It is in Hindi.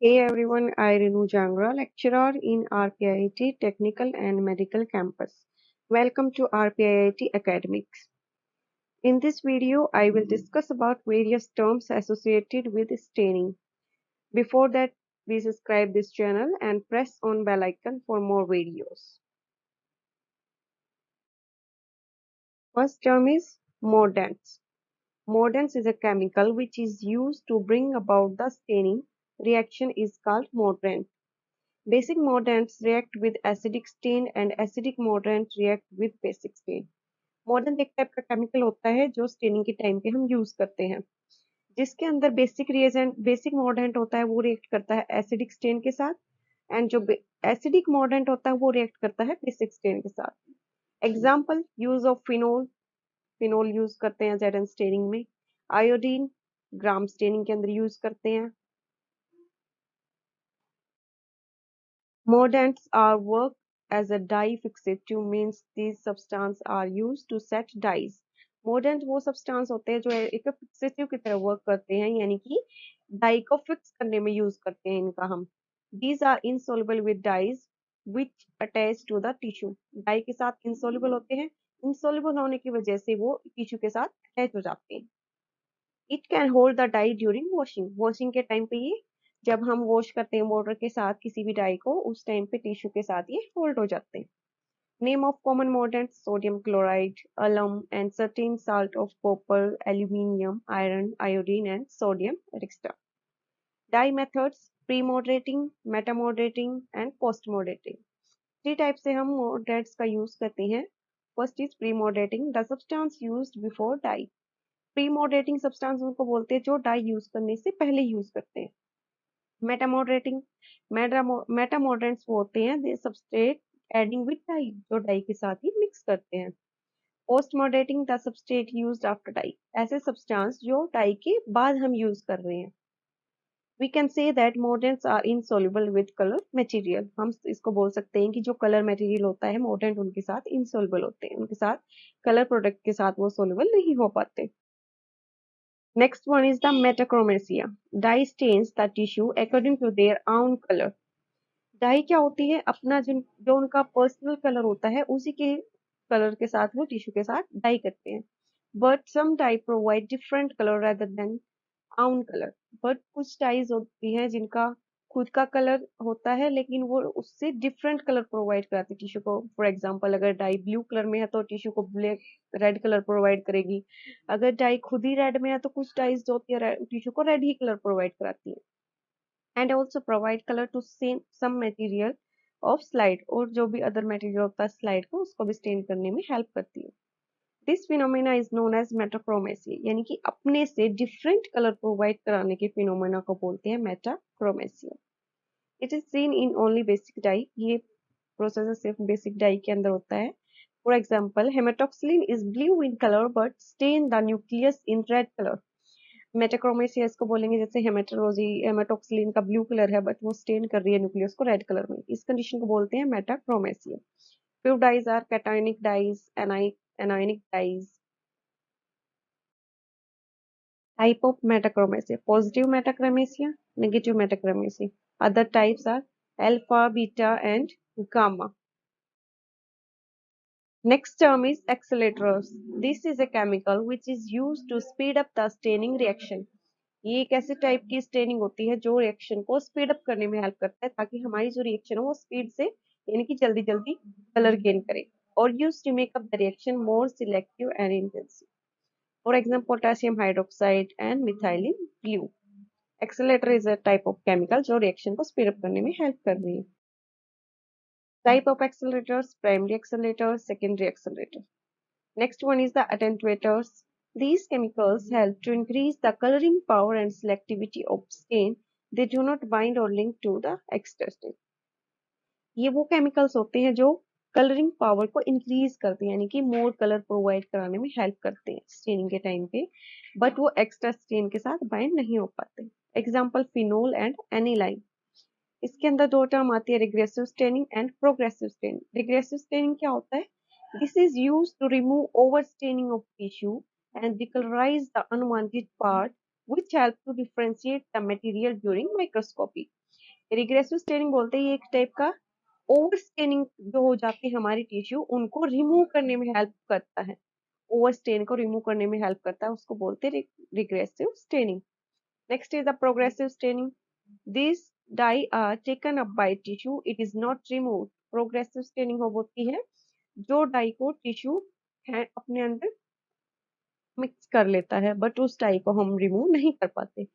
Hey everyone, I Renu Jangra, lecturer in RPIIT Technical and Medical Campus. Welcome to RPIIT Academics. In this video, I will discuss about various terms associated with staining. Before that, please subscribe this channel and press on bell icon for more videos. First term is mordants. Mordants is a chemical which is used to bring about the staining. Reaction is called mordant. Basic mordants react with acidic stain and acidic mordant react with basic stain. Modern एक टाइप का केमिकल होता है जो स्टेनिंग के टाइम पे हम यूज करते हैं, जिसके अंदर बेसिक मॉर्डेंट होता है वो रिएक्ट करता है एसिडिक स्टेन के साथ, एंड जो एसिडिक मॉर्डेंट होता है वो रिएक्ट करता है बेसिक स्टेन के साथ। Example use of phenol, phenol use करते हैं जेड स्टेनिंग में। आयोडीन ग्राम स्टेनिंग के अंदर यूज करते हैं। Mordants are work as a dye fixative, means these substances are used to set dyes. Mordant वो substance होते हैं जो एक fixative की तरह work करते हैं, यानी कि dye को fix करने में use करते हैं इनका हम। These are insoluble with dyes which attach to the tissue. Dye के साथ insoluble होते हैं, insoluble होने की वजह से वो tissue के साथ attach हो जाते हैं। It can hold the dye during washing. Washing के टाइम पे ये जब हम वॉश करते हैं वाटर के साथ किसी भी डाई को, उस टाइम पे टिश्यू के साथ ये होल्ड हो जाते हैं। Name of common mordants sodium chloride, alum and certain salt of copper, aluminium, iron, iodine and sodium extra. Dye methods: pre-moderating, meta-moderating and post-moderating. Three type से हम मॉर्डेंट्स का यूज करते हैं। First is premoderating, the substance used before dye. Premoderating substance उनको बोलते हैं जो डाई यूज करने से पहले यूज करते हैं। मेटामॉडरेटिंग, मेटामॉडरेंट्स वो होते हैं they substrate adding with dye, जो डाई के साथ ही मिक्स करते हैं। Post moderating, the substrate used after dye, ऐसे सब्सटेंस जो डाई के बाद हम यूज कर रहे हैं। We can say that mordants are insoluble with colour material, हम इसको बोल सकते हैं कि जो कलर मटेरियल होता है मॉडरेंट उनके साथ इनसॉल्युबल होते हैं, उनके साथ कलर प्रोडक्ट के साथ वो सोल्युबल नहीं हो पाते। Next one is the metachromasia. Dye stains the tissue according to their own color. Dye क्या होती है, अपना जो उनका पर्सनल कलर होता है उसी के कलर के साथ वो टिश्यू के साथ डाई करते हैं। But some dye provide different colour rather than own colour. But कुछ डाइज होती हैं जिनका खुद का कलर होता है लेकिन वो उससे डिफरेंट कलर प्रोवाइड कराती है टिश्यू को। फॉर एग्जांपल अगर डाई ब्लू कलर में है तो टिश्यू को ब्लैक रेड कलर प्रोवाइड करेगी। अगर डाई खुद ही रेड में है तो कुछ डाइज जो होती है टिश्यू को रेड ही कलर प्रोवाइड कराती है। And also provide colour to some material of slide, और जो भी अदर मटेरियल होता है स्लाइड को उसको भी स्टेन करने में हेल्प करती है। This phenomena is known as metachromasy, यानी कि अपने से डिफरेंट कलर प्रोवाइड कराने के फिनोमेना को बोलते हैं metachromasia. It is seen in only basic dye, ये प्रोसेस सिर्फ बेसिक डाई के अंदर होता है। For example hematoxylin is blue in colour but stain the nucleus in red colour. Metachromasia इसको बोलेंगे जैसे हेमेटोक्सिलिन का ब्लू कलर है बट वो स्टेन कर रही है न्यूक्लियस को रेड कलर में, इस कंडीशन को बोलते हैं metachromasia. Few dyes are cationic dyes, anionic dyes. Type of metachromasia: positive metachromasia, negative metachromasia. Other types are alpha, beta and gamma. Next term is accelerators. This is a chemical which is used to speed up the staining reaction. ये एक ऐसे टाइप की स्टेनिंग होती है जो रिएक्शन को स्पीड अप करने में हेल्प करता है, ताकि हमारी जो रिएक्शन है वो स्पीड से यानी कि जल्दी जल्दी कलर गेन करे, और use to make up the reaction more selective and intensive. For example potassium hydroxide and methylene blue. Accelerator is a type of chemical जो रिएक्शन को स्पीड अप करने में हेल्प कर रही है। Type of accelerators: primary accelerator, secondary accelerator. Next one is the attenuators. These chemicals help to increase the coloring power and selectivity of stain. They do not bind or link to the extra stain. ये वो केमिकल्स होते हैं जो कलरिंग पावर को इंक्रीज करते हैं, यानी कि मोर कलर प्रोवाइड कराने में हेल्प करते हैं स्टेनिंग के टाइम पे, बट वो एक्स्ट्रा स्टेन के साथ बाइंड नहीं हो पाते। Example phenol and aniline. इसके अंदर दो टर्म आती है, regressive staining and progressive staining. Regressive staining क्या होता है? This is used to remove over staining of tissue and decolorize the unwanted part, which help to differentiate the material during microscopy. Regressive staining बोलते हैं ये एक टाइप का ओवर स्टेनिंग जो हो जाती है हमारी टिश्यू उनको रिमूव करने में हेल्प करता है, ओवर स्टेन को रिमूव करने में हेल्प करता है, उसको बोलते हैं regressive staining. Next is the progressive staining. This dye are taken up by tissue, it is not remove. Progressive staining हो होती है जो डाई को टिश्यू अपने अंदर मिक्स कर लेता है बट उस डाई को हम रिमूव नहीं कर पाते।